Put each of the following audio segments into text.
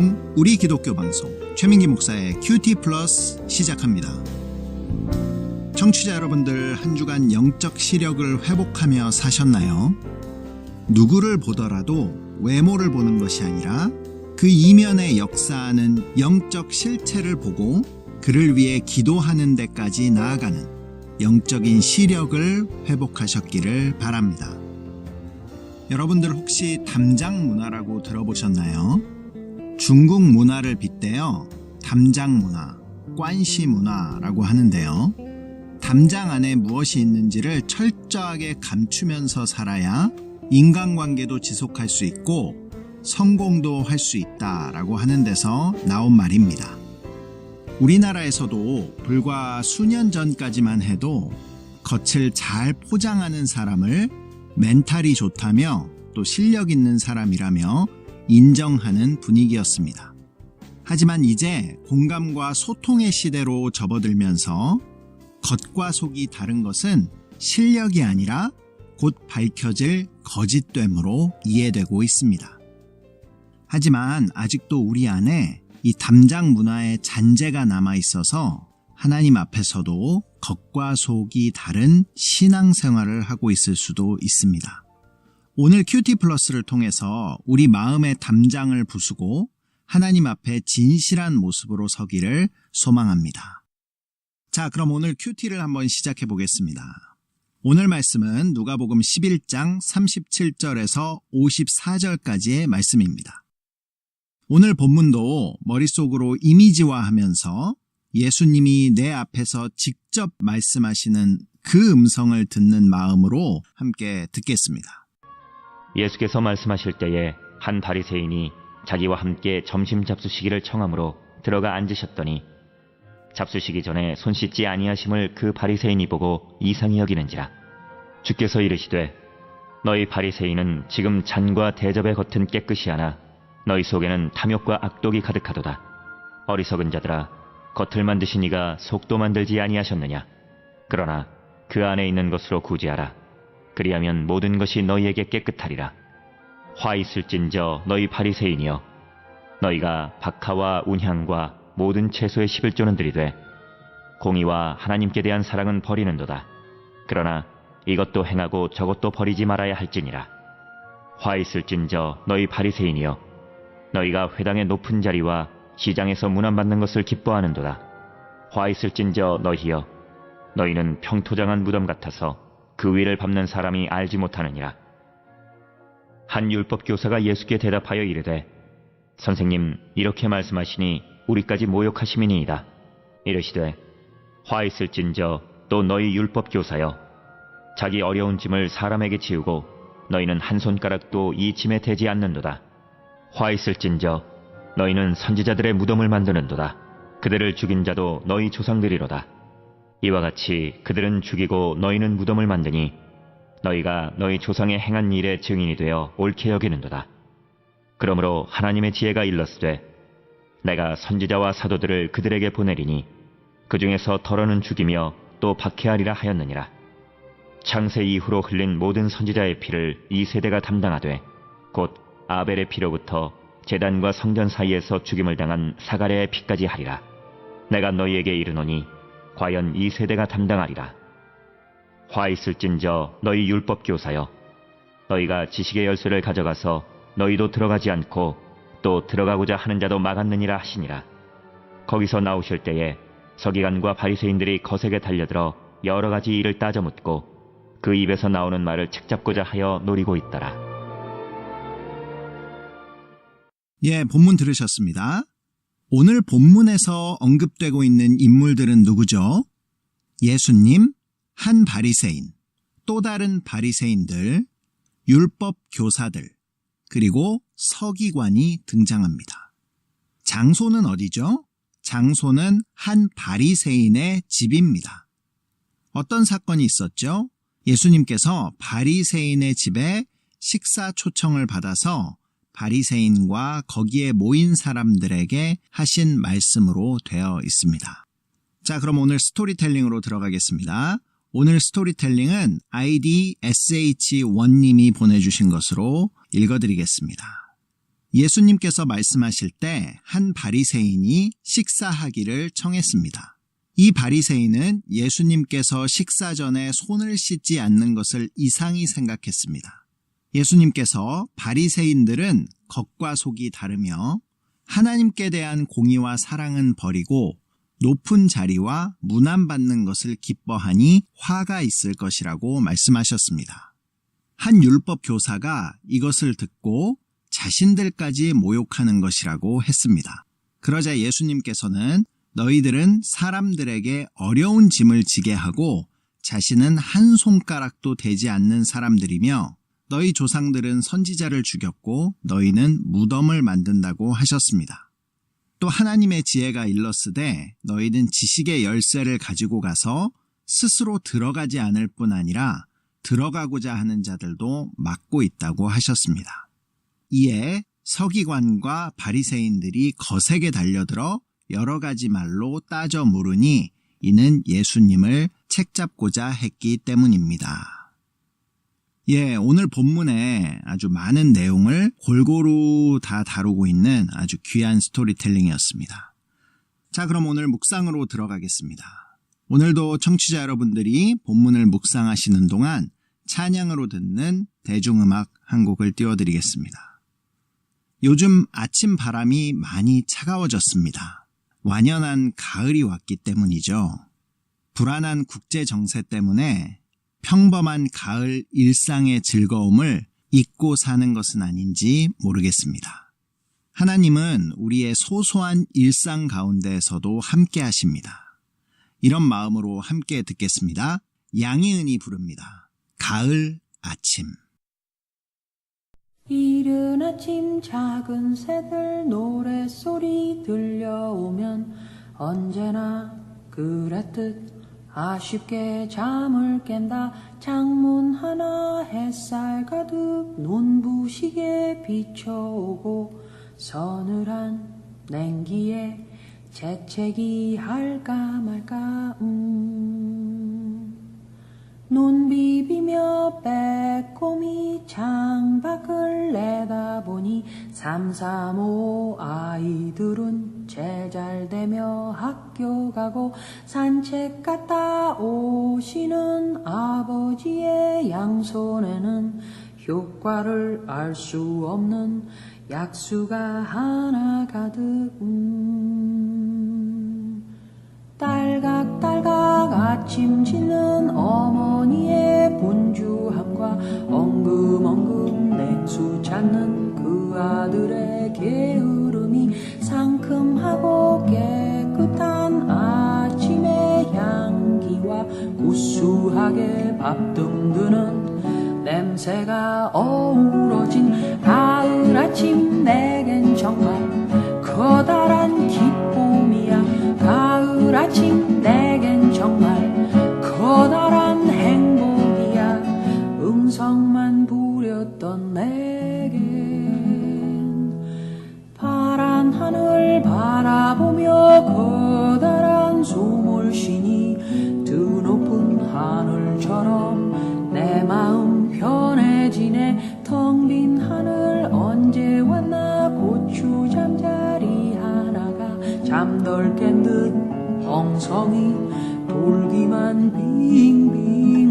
방송, 우리 기독교 방송, 최민기 목사의 큐티 플러스 시작합니다. 청취자 여러분들, 한 주간 영적 시력을 회복하며 사셨나요? 누구를 보더라도 외모를 보는 것이 아니라 그 이면에 역사하는 영적 실체를 보고 그를 위해 기도하는 데까지 나아가는 영적인 시력을 회복하셨기를 바랍니다. 여러분들 혹시 담장 문화라고 들어보셨나요? 중국 문화를 빗대어 담장 문화, 관시 문화라고 하는데요. 담장 안에 무엇이 있는지를 철저하게 감추면서 살아야 인간관계도 지속할 수 있고 성공도 할 수 있다라고 하는 데서 나온 말입니다. 우리나라에서도 불과 수년 전까지만 해도 겉을 잘 포장하는 사람을 멘탈이 좋다며 또 실력 있는 사람이라며 인정하는 분위기였습니다. 하지만 이제 공감과 소통의 시대로 접어들면서 겉과 속이 다른 것은 실력이 아니라 곧 밝혀질 거짓됨으로 이해되고 있습니다. 하지만 아직도 우리 안에 이 담장 문화의 잔재가 남아 있어서 하나님 앞에서도 겉과 속이 다른 신앙생활을 하고 있을 수도 있습니다. 오늘 큐티 플러스를 통해서 우리 마음의 담장을 부수고 하나님 앞에 진실한 모습으로 서기를 소망합니다. 자, 그럼 오늘 큐티를 한번 시작해 보겠습니다. 오늘 말씀은 누가복음 11장 37절에서 54절까지의 말씀입니다. 오늘 본문도 머릿속으로 이미지화하면서 예수님이 내 앞에서 직접 말씀하시는 그 음성을 듣는 마음으로 함께 듣겠습니다. 예수께서 말씀하실 때에 한 바리새인이 자기와 함께 점심 잡수시기를 청하므로 들어가 앉으셨더니 잡수시기 전에 손 씻지 아니하심을 그 바리새인이 보고 이상히 여기는지라. 주께서 이르시되 너희 바리새인은 지금 잔과 대접의 겉은 깨끗이 하나 너희 속에는 탐욕과 악독이 가득하도다. 어리석은 자들아, 겉을 만드신 이가 속도 만들지 아니하셨느냐? 그러나 그 안에 있는 것으로 구제하라. 그리하면 모든 것이 너희에게 깨끗하리라. 화 있을진저 너희 바리새인이여, 너희가 박하와 운향과 모든 채소의 11조는 들이되 공의와 하나님께 대한 사랑은 버리는도다. 그러나 이것도 행하고 저것도 버리지 말아야 할지니라. 화 있을진저 너희 바리새인이여, 너희가 회당의 높은 자리와 시장에서 문안받는 것을 기뻐하는도다. 화 있을진저 너희여, 너희는 평토장한 무덤 같아서 그 위를 밟는 사람이 알지 못하느니라. 한 율법 교사가 예수께 대답하여 이르되 선생님, 이렇게 말씀하시니 우리까지 모욕하심이니이다. 이르시되 화 있을진저 또 너희 율법 교사여, 자기 어려운 짐을 사람에게 지우고 너희는 한 손가락도 이 짐에 대지 않는도다. 화 있을진저 너희는 선지자들의 무덤을 만드는도다. 그들을 죽인 자도 너희 조상들이로다. 이와 같이 그들은 죽이고 너희는 무덤을 만드니 너희가 너희 조상의 행한 일의 증인이 되어 옳게 여기는도다. 그러므로 하나님의 지혜가 일렀으되 내가 선지자와 사도들을 그들에게 보내리니 그 중에서 덜어는 죽이며 또 박해하리라 하였느니라. 창세 이후로 흘린 모든 선지자의 피를 이 세대가 담당하되 곧 아벨의 피로부터 제단과 성전 사이에서 죽임을 당한 사가랴의 피까지 하리라. 내가 너희에게 이르노니 과연 이 세대가 담당하리라. 화 있을진저 너희 율법 교사여, 너희가 지식의 열쇠를 가져가서 너희도 들어가지 않고 또 들어가고자 하는 자도 막았느니라 하시니라. 거기서 나오실 때에 서기관과 바리새인들이 거세게 달려들어 여러 가지 일을 따져 묻고 그 입에서 나오는 말을 책잡고자 하여 노리고 있더라. 예, 본문 들으셨습니다. 오늘 본문에서 언급되고 있는 인물들은 누구죠? 예수님, 한 바리새인, 또 다른 바리새인들, 율법 교사들, 그리고 서기관이 등장합니다. 장소는 어디죠? 장소는 한 바리새인의 집입니다. 어떤 사건이 있었죠? 예수님께서 바리새인의 집에 식사 초청을 받아서 바리새인과 거기에 모인 사람들에게 하신 말씀으로 되어 있습니다. 자, 그럼 오늘 스토리텔링으로 들어가겠습니다. 오늘 스토리텔링은 아이디 SH1님이 보내주신 것으로 읽어드리겠습니다. 예수님께서 말씀하실 때 한 바리새인이 식사하기를 청했습니다. 이 바리새인은 예수님께서 식사 전에 손을 씻지 않는 것을 이상히 생각했습니다. 예수님께서 바리새인들은 겉과 속이 다르며 하나님께 대한 공의와 사랑은 버리고 높은 자리와 문안받는 것을 기뻐하니 화가 있을 것이라고 말씀하셨습니다. 한 율법 교사가 이것을 듣고 자신들까지 모욕하는 것이라고 했습니다. 그러자 예수님께서는 너희들은 사람들에게 어려운 짐을 지게 하고 자신은 한 손가락도 되지 않는 사람들이며 너희 조상들은 선지자를 죽였고 너희는 무덤을 만든다고 하셨습니다. 또 하나님의 지혜가 일렀으되 너희는 지식의 열쇠를 가지고 가서 스스로 들어가지 않을 뿐 아니라 들어가고자 하는 자들도 막고 있다고 하셨습니다. 이에 서기관과 바리새인들이 거세게 달려들어 여러 가지 말로 따져 물으니 이는 예수님을 책잡고자 했기 때문입니다. 오늘 본문에 아주 많은 내용을 골고루 다 다루고 있는 아주 귀한 스토리텔링이었습니다. 자, 그럼 오늘 묵상으로 들어가겠습니다. 오늘도 청취자 여러분들이 본문을 묵상하시는 동안 찬양으로 듣는 대중음악 한 곡을 띄워드리겠습니다. 요즘 아침 바람이 많이 차가워졌습니다. 완연한 가을이 왔기 때문이죠. 불안한 국제 정세 때문에 평범한 가을 일상의 즐거움을 잊고 사는 것은 아닌지 모르겠습니다. 하나님은 우리의 소소한 일상 가운데에서도 함께 하십니다. 이런 마음으로 함께 듣겠습니다. 양희은이 부릅니다. 가을 아침. 이른 아침 작은 새들 노랫소리 들려오면 언제나 그랬듯 아쉽게 잠을 깬다. 창문 하나 햇살 가득 눈부시게 비춰오고 서늘한 냉기에 재채기 할까 말까 눈 비비며 빼꼼히 창밖을 내다보니 3, 4, 5 아이들은 제잘되며 학교 가고 산책 갔다 오시는 아버지의 양손에는 효과를 알 수 없는 약수가 하나 가득 딸각딸각 아침 짓는 어머니의 분주함과 엉금엉금 냉수 찾는 그 아들의 게으름이 상큼하고 깨끗한 아침의 향기와 구수하게 밥 듬드는 냄새가 어우러진 가을 아침 내겐 정말 커다란 기쁨이야. 가을 아침 내겐 정말 커다란 행복이야. 음성만 부렸던 내겐 파란 하늘 바라보며 커다란 소몰신이 드높은 하늘처럼 내 마음 편해지네. 텅 빈 하늘 언제 왔나 고추 잠자리 하나가 잠덜 깬 듯 엉성이 돌기만 빙빙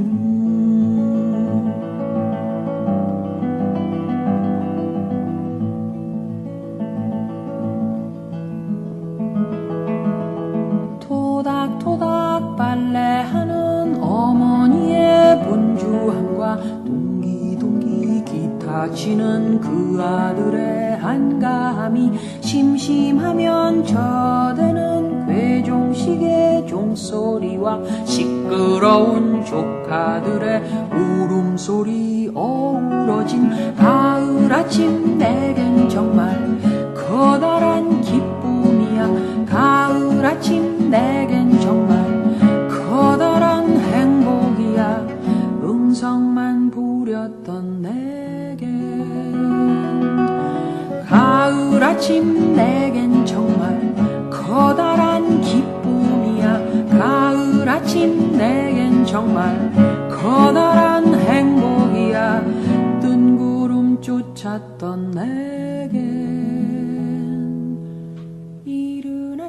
토닥토닥 빨래하는 어머니의 분주함과 동기동기 기타 치는 그 아들의 한가함이 심심하면 저대는 괴종식의 종소리와 시끄러운 조카들의 울음소리 어우러진 가을 아침 내겐 정말 커다란 기쁨이야. 가을 아침 내겐 정말 커다란 행복이야. 음성만 부렸던 내겐 가을 아침 내겐 정말 커다란 기쁨이야. 가을 아침 내겐 정말 커다란 행복이야. 뜬구름 쫓았던 내겐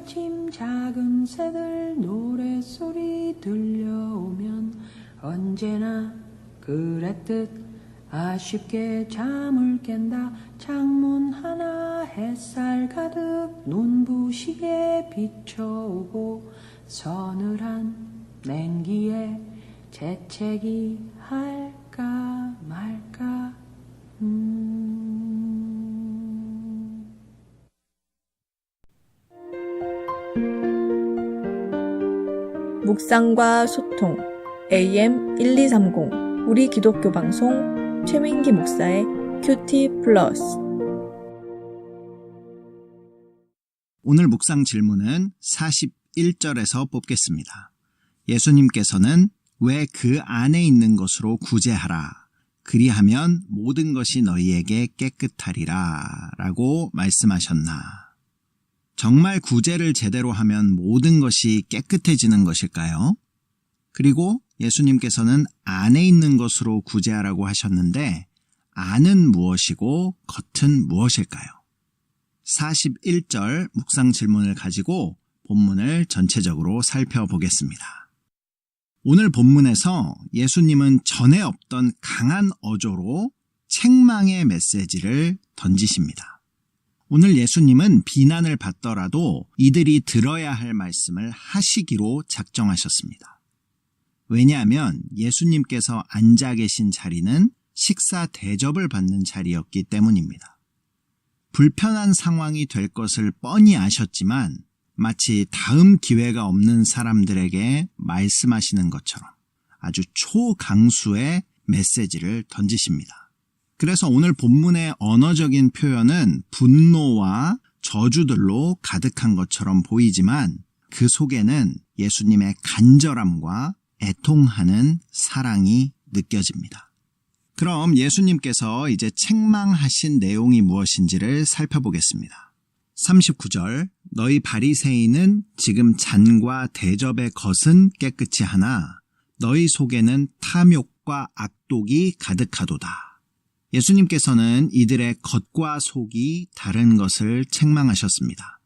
아침 작은 새들 노랫소리 들려오면 언제나 그랬듯 아쉽게 잠을 깬다. 창문 하나 햇살 가득 눈부시게 비춰오고 서늘한 냉기에 재채기 할까 말까. 묵상과 소통 AM 1230 우리 기독교 방송 최민기 목사의 큐티 플러스. 오늘 묵상 질문은 41절에서 뽑겠습니다. 예수님께서는 왜 그 안에 있는 것으로 구제하라. 그리하면 모든 것이 너희에게 깨끗하리라 라고 말씀하셨나. 정말 구제를 제대로 하면 모든 것이 깨끗해지는 것일까요? 그리고 예수님께서는 안에 있는 것으로 구제하라고 하셨는데 안은 무엇이고 겉은 무엇일까요? 41절 묵상 질문을 가지고 본문을 전체적으로 살펴보겠습니다. 오늘 본문에서 예수님은 전에 없던 강한 어조로 책망의 메시지를 던지십니다. 오늘 예수님은 비난을 받더라도 이들이 들어야 할 말씀을 하시기로 작정하셨습니다. 왜냐하면 예수님께서 앉아 계신 자리는 식사 대접을 받는 자리였기 때문입니다. 불편한 상황이 될 것을 뻔히 아셨지만 마치 다음 기회가 없는 사람들에게 말씀하시는 것처럼 아주 초강수의 메시지를 던지십니다. 그래서 오늘 본문의 언어적인 표현은 분노와 저주들로 가득한 것처럼 보이지만 그 속에는 예수님의 간절함과 애통하는 사랑이 느껴집니다. 그럼 예수님께서 이제 책망하신 내용이 무엇인지를 살펴보겠습니다. 39절 너희 바리새인은 지금 잔과 대접의 것은 깨끗이 하나 너희 속에는 탐욕과 악독이 가득하도다. 예수님께서는 이들의 겉과 속이 다른 것을 책망하셨습니다.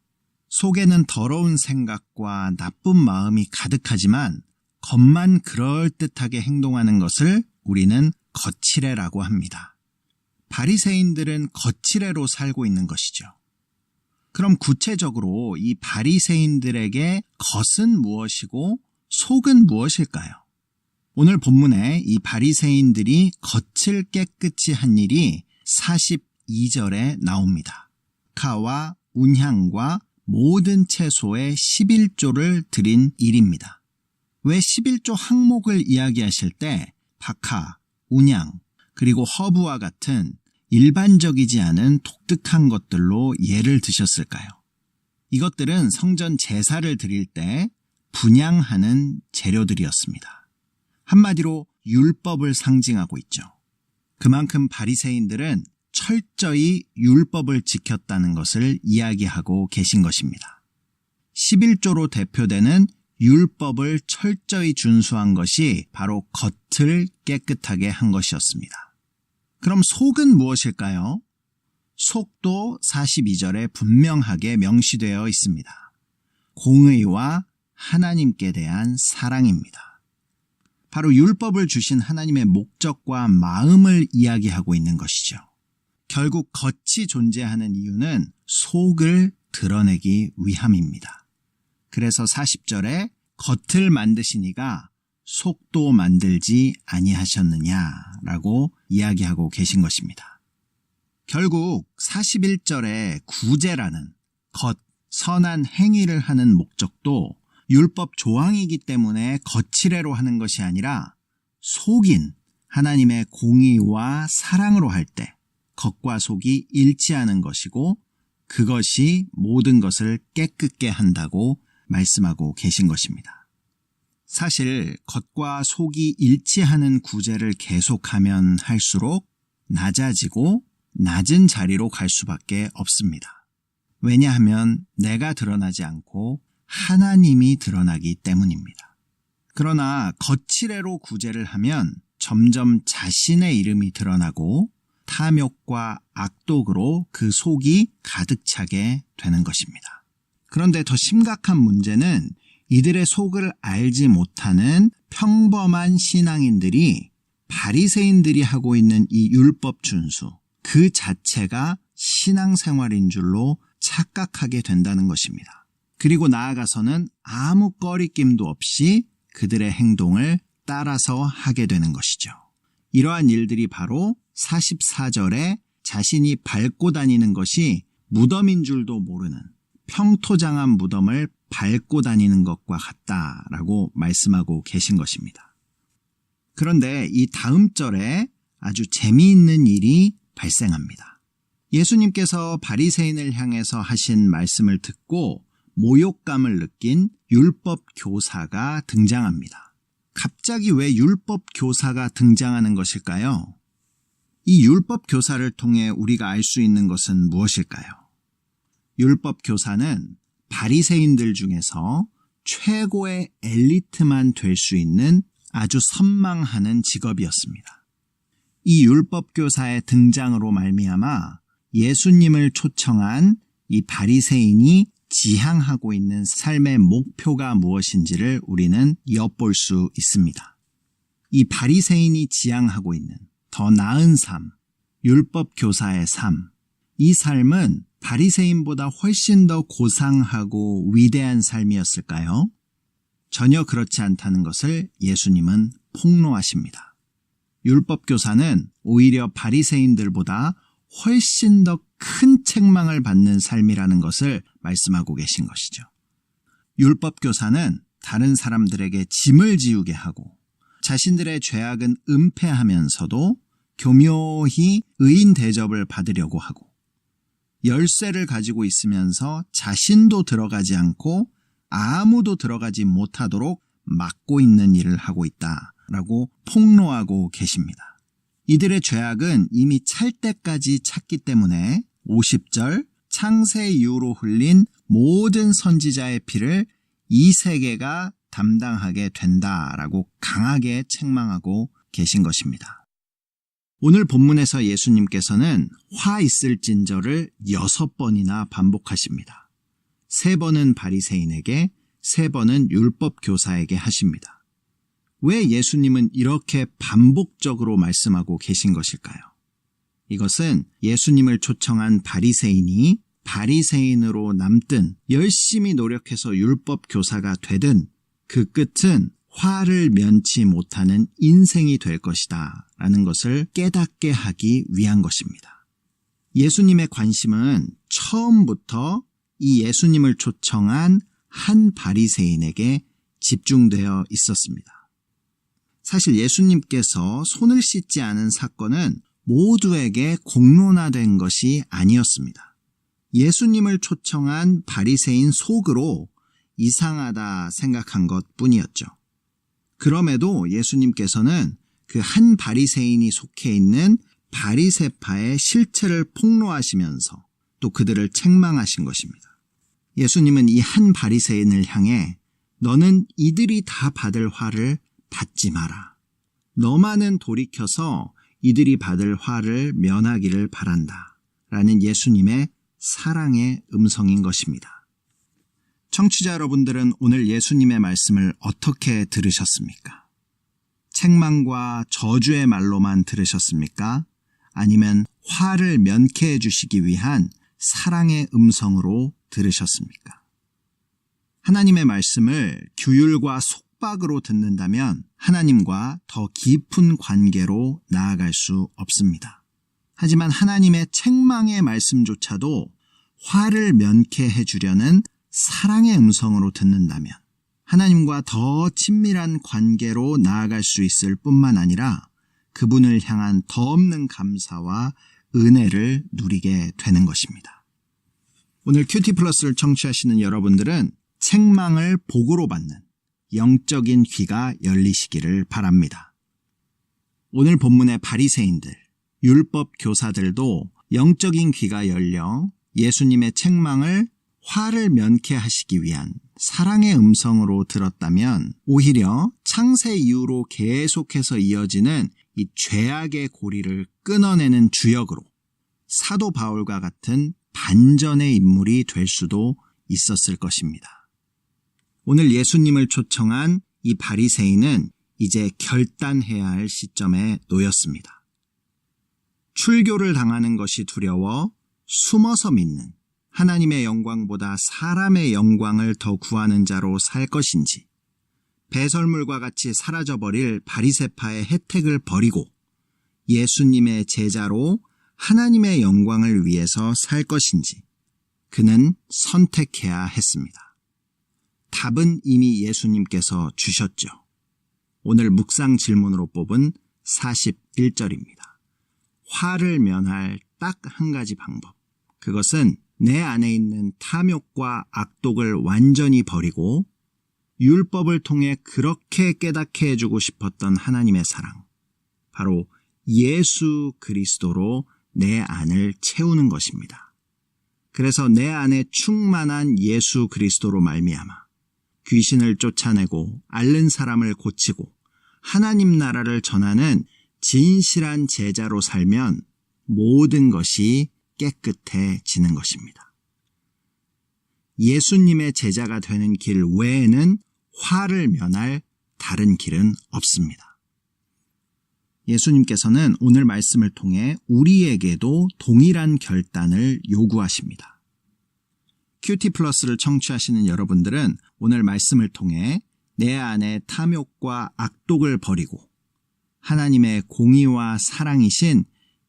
속에는 더러운 생각과 나쁜 마음이 가득하지만 겉만 그럴듯하게 행동하는 것을 우리는 거칠애라고 합니다. 바리새인들은 거칠애로 살고 있는 것이죠. 그럼 구체적으로 이 바리새인들에게 겉은 무엇이고 속은 무엇일까요? 오늘 본문에 이 바리새인들이 겉을 깨끗이 한 일이 42절에 나옵니다. 카와 운향과 모든 채소의 11조를 드린 일입니다. 왜 11조 항목을 이야기하실 때 박하, 운향, 그리고 허브와 같은 일반적이지 않은 독특한 것들로 예를 드셨을까요? 이것들은 성전 제사를 드릴 때 분향하는 재료들이었습니다. 한마디로 율법을 상징하고 있죠. 그만큼 바리새인들은 철저히 율법을 지켰다는 것을 이야기하고 계신 것입니다. 11조로 대표되는 율법을 철저히 준수한 것이 바로 겉을 깨끗하게 한 것이었습니다. 그럼 속은 무엇일까요? 속도 42절에 분명하게 명시되어 있습니다. 공의와 하나님께 대한 사랑입니다. 바로 율법을 주신 하나님의 목적과 마음을 이야기하고 있는 것이죠. 결국 겉이 존재하는 이유는 속을 드러내기 위함입니다. 그래서 40절에 겉을 만드신 이가 속도 만들지 아니하셨느냐라고 이야기하고 계신 것입니다. 결국 41절에 구제라는 겉, 선한 행위를 하는 목적도 율법 조항이기 때문에 거칠애로 하는 것이 아니라 속인 하나님의 공의와 사랑으로 할 때 겉과 속이 일치하는 것이고 그것이 모든 것을 깨끗게 한다고 말씀하고 계신 것입니다. 사실 겉과 속이 일치하는 구제를 계속하면 할수록 낮아지고 낮은 자리로 갈 수밖에 없습니다. 왜냐하면 내가 드러나지 않고 하나님이 드러나기 때문입니다. 그러나 거칠애로 구제를 하면 점점 자신의 이름이 드러나고 탐욕과 악독으로 그 속이 가득 차게 되는 것입니다. 그런데 더 심각한 문제는 이들의 속을 알지 못하는 평범한 신앙인들이 바리새인들이 하고 있는 이 율법 준수, 그 자체가 신앙생활인 줄로 착각하게 된다는 것입니다. 그리고 나아가서는 아무 꺼리낌도 없이 그들의 행동을 따라서 하게 되는 것이죠. 이러한 일들이 바로 44절에 자신이 밟고 다니는 것이 무덤인 줄도 모르는 평토장한 무덤을 밟고 다니는 것과 같다라고 말씀하고 계신 것입니다. 그런데 이 다음 절에 아주 재미있는 일이 발생합니다. 예수님께서 바리새인을 향해서 하신 말씀을 듣고 모욕감을 느낀 율법 교사가 등장합니다. 갑자기 왜 율법 교사가 등장하는 것일까요? 이 율법 교사를 통해 우리가 알 수 있는 것은 무엇일까요? 율법 교사는 바리새인들 중에서 최고의 엘리트만 될 수 있는 아주 선망하는 직업이었습니다. 이 율법 교사의 등장으로 말미암아 예수님을 초청한 이 바리새인이 지향하고 있는 삶의 목표가 무엇인지를 우리는 엿볼 수 있습니다. 이 바리새인이 지향하고 있는 더 나은 삶, 율법 교사의 삶, 이 삶은 바리새인보다 훨씬 더 고상하고 위대한 삶이었을까요? 전혀 그렇지 않다는 것을 예수님은 폭로하십니다. 율법 교사는 오히려 바리새인들보다 훨씬 더 큰 책망을 받는 삶이라는 것을 말씀하고 계신 것이죠. 율법 교사는 다른 사람들에게 짐을 지우게 하고 자신들의 죄악은 은폐하면서도 교묘히 의인 대접을 받으려고 하고 열쇠를 가지고 있으면서 자신도 들어가지 않고 아무도 들어가지 못하도록 막고 있는 일을 하고 있다라고 폭로하고 계십니다. 이들의 죄악은 이미 찰 때까지 찼기 때문에 50절 창세 이후로 흘린 모든 선지자의 피를 이 세계가 담당하게 된다라고 강하게 책망하고 계신 것입니다. 오늘 본문에서 예수님께서는 화 있을진저를 6번이나 반복하십니다. 3번은 바리새인에게, 3번은 율법 교사에게 하십니다. 왜 예수님은 이렇게 반복적으로 말씀하고 계신 것일까요? 이것은 예수님을 초청한 바리새인이 바리새인으로 남든 열심히 노력해서 율법 교사가 되든 그 끝은 화를 면치 못하는 인생이 될 것이다 라는 것을 깨닫게 하기 위한 것입니다. 예수님의 관심은 처음부터 이 예수님을 초청한 한 바리새인에게 집중되어 있었습니다. 사실 예수님께서 손을 씻지 않은 사건은 모두에게 공론화된 것이 아니었습니다. 예수님을 초청한 바리새인 속으로 이상하다 생각한 것뿐이었죠. 그럼에도 예수님께서는 그 한 바리새인이 속해 있는 바리새파의 실체를 폭로하시면서 또 그들을 책망하신 것입니다. 예수님은 이 한 바리새인을 향해 너는 이들이 다 받을 화를 받지 마라. 너만은 돌이켜서 이들이 받을 화를 면하기를 바란다. 라는 예수님의 사랑의 음성인 것입니다. 청취자 여러분들은 오늘 예수님의 말씀을 어떻게 들으셨습니까? 책망과 저주의 말로만 들으셨습니까? 아니면 화를 면케해 주시기 위한 사랑의 음성으로 들으셨습니까? 하나님의 말씀을 규율과 속박으로 듣는다면 하나님과 더 깊은 관계로 나아갈 수 없습니다. 하지만 하나님의 책망의 말씀조차도 화를 면케해 주려는 사랑의 음성으로 듣는다면 하나님과 더 친밀한 관계로 나아갈 수 있을 뿐만 아니라 그분을 향한 더 없는 감사와 은혜를 누리게 되는 것입니다. 오늘 큐티 플러스를 청취하시는 여러분들은 책망을 복으로 받는 영적인 귀가 열리시기를 바랍니다. 오늘 본문의 바리새인들, 율법 교사들도 영적인 귀가 열려 예수님의 책망을 화를 면케하시기 위한 사랑의 음성으로 들었다면 오히려 창세 이후로 계속해서 이어지는 이 죄악의 고리를 끊어내는 주역으로 사도 바울과 같은 반전의 인물이 될 수도 있었을 것입니다. 오늘 예수님을 초청한 이 바리새인은 이제 결단해야 할 시점에 놓였습니다. 출교를 당하는 것이 두려워 숨어서 믿는 하나님의 영광보다 사람의 영광을 더 구하는 자로 살 것인지, 배설물과 같이 사라져버릴 바리새파의 혜택을 버리고 예수님의 제자로 하나님의 영광을 위해서 살 것인지 그는 선택해야 했습니다. 답은 이미 예수님께서 주셨죠. 오늘 묵상 질문으로 뽑은 41절입니다. 화를 면할 딱 한 가지 방법. 그것은 내 안에 있는 탐욕과 악독을 완전히 버리고 율법을 통해 그렇게 깨닫게 해주고 싶었던 하나님의 사랑, 바로 예수 그리스도로 내 안을 채우는 것입니다. 그래서 내 안에 충만한 예수 그리스도로 말미암아 귀신을 쫓아내고 앓는 사람을 고치고 하나님 나라를 전하는 진실한 제자로 살면 모든 것이 깨끗해지는 것입니다. 예수님의 제자가 되는 길 외에는 화를 면할 다른 길은 없습니다. 예수님께서는 오늘 말씀을 통해 우리에게도 동일한 결단을 요구하십니다. 큐티 플러스를 청취하시는 여러분들은 오늘 말씀을 통해 내 안에 탐욕과 악독을 버리고 하나님의 공의와 사랑이신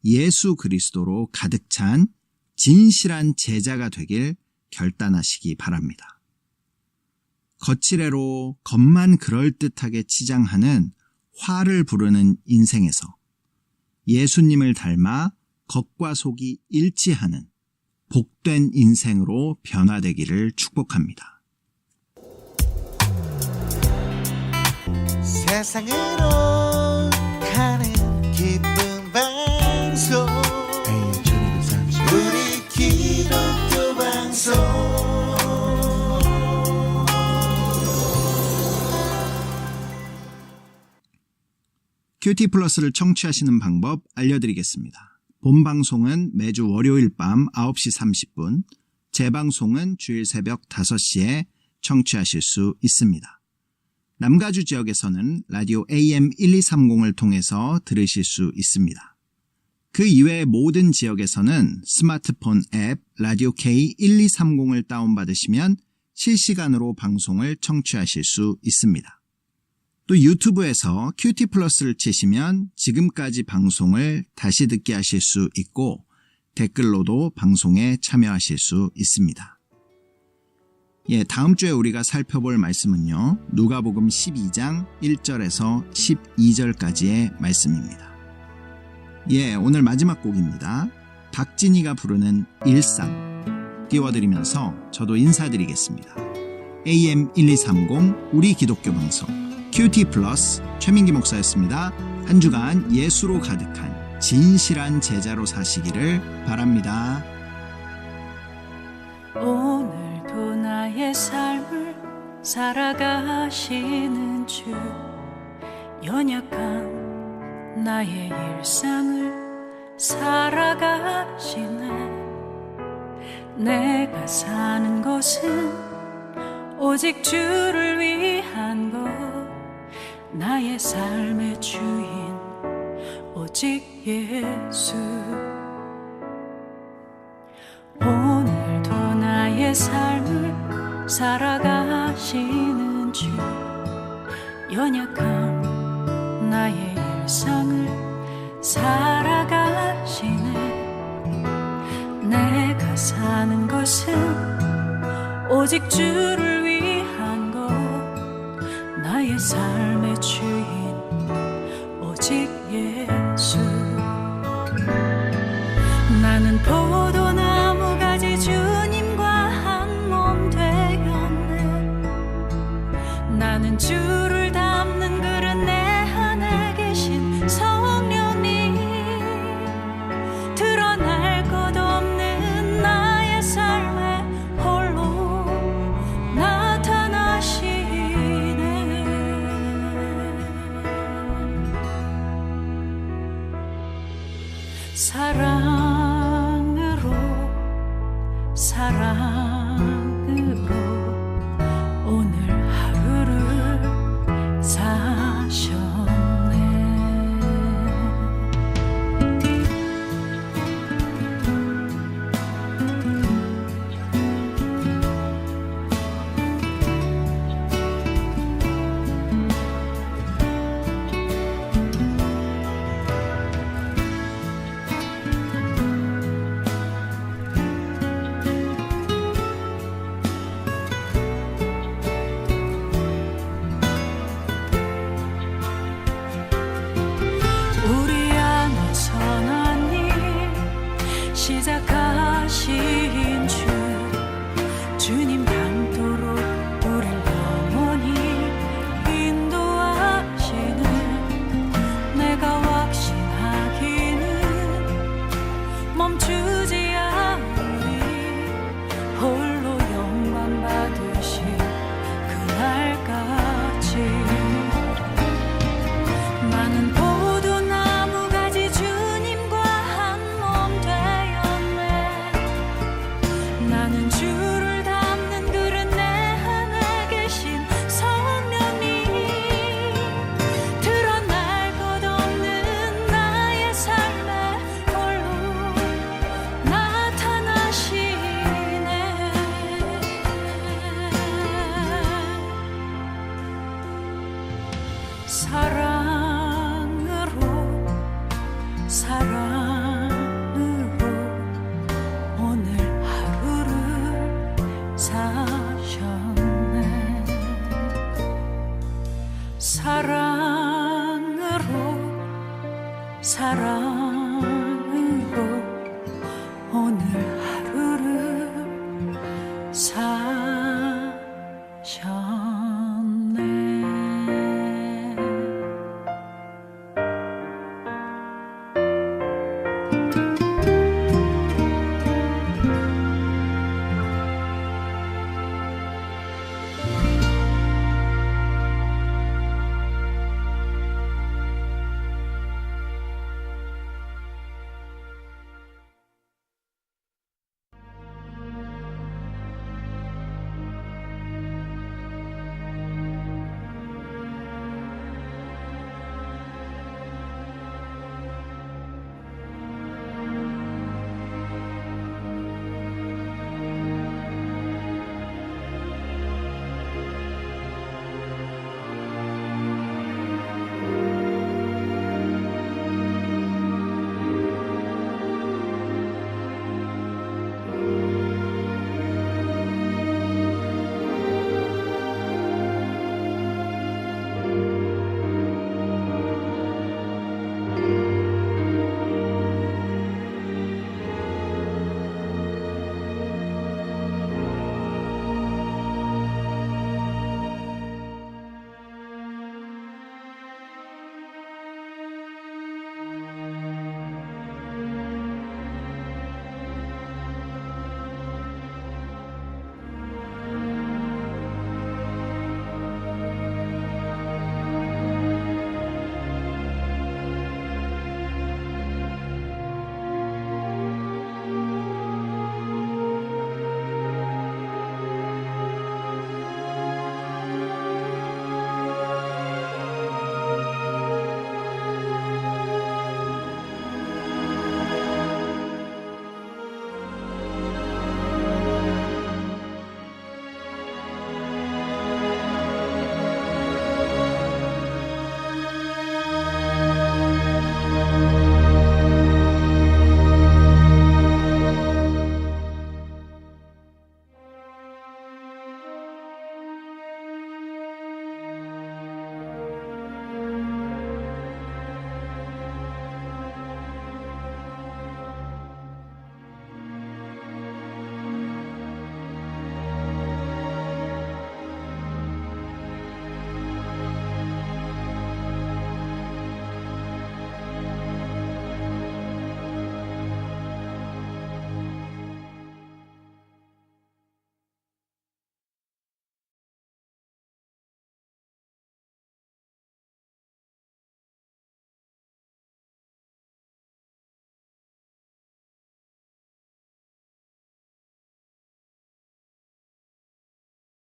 예수 그리스도로 가득 찬 진실한 제자가 되길 결단하시기 바랍니다. 거칠애로 겉만 그럴듯하게 치장하는 화를 부르는 인생에서 예수님을 닮아 겉과 속이 일치하는 복된 인생으로 변화되기를 축복합니다. 세상으로 가는 기쁜 방송 우리 기독교 방송 큐티 플러스를 청취하시는 방법 알려드리겠습니다. 본 방송은 매주 월요일 밤 9시 30분, 재방송은 주일 새벽 5시에 청취하실 수 있습니다. 남가주 지역에서는 라디오 AM 1230을 통해서 들으실 수 있습니다. 그 이외의 모든 지역에서는 스마트폰 앱 라디오 K 1230을 다운받으시면 실시간으로 방송을 청취하실 수 있습니다. 또 유튜브에서 큐티 플러스를 치시면 지금까지 방송을 다시 듣게 하실 수 있고 댓글로도 방송에 참여하실 수 있습니다. 다음 주에 우리가 살펴볼 말씀은요, 누가복음 12장 1절에서 12절까지의 말씀입니다. 오늘 마지막 곡입니다. 박진희가 부르는 일상 띄워드리면서 저도 인사드리겠습니다. AM 1230 우리 기독교 방송 큐티 플러스 최민기 목사였습니다. 한 주간 예수로 가득한 진실한 제자로 사시기를 바랍니다. 오늘도 나의 삶을 살아가시는 주, 연약한 나의 일상을 살아가시네. 내가 사는 것은 오직 주를 위한 것, 나의 삶의 주인 오직 예수. 오늘도 나의 삶을 살아가시는 주, 연약한 나의 일상을 살아가시네. 내가 사는 것은 오직 주를 위한 것, 나의 삶의 주인 오직 예수. 나는 포도나무 가지 주님과 한 몸 되었네. 나는 주를 담는 그릇, 내 안에 계신 성령님, 드러날 것 없는 나의 삶에 홀로 나타나시네. 사랑으로 사랑으로 오늘 하루를 사셨네. 사랑으로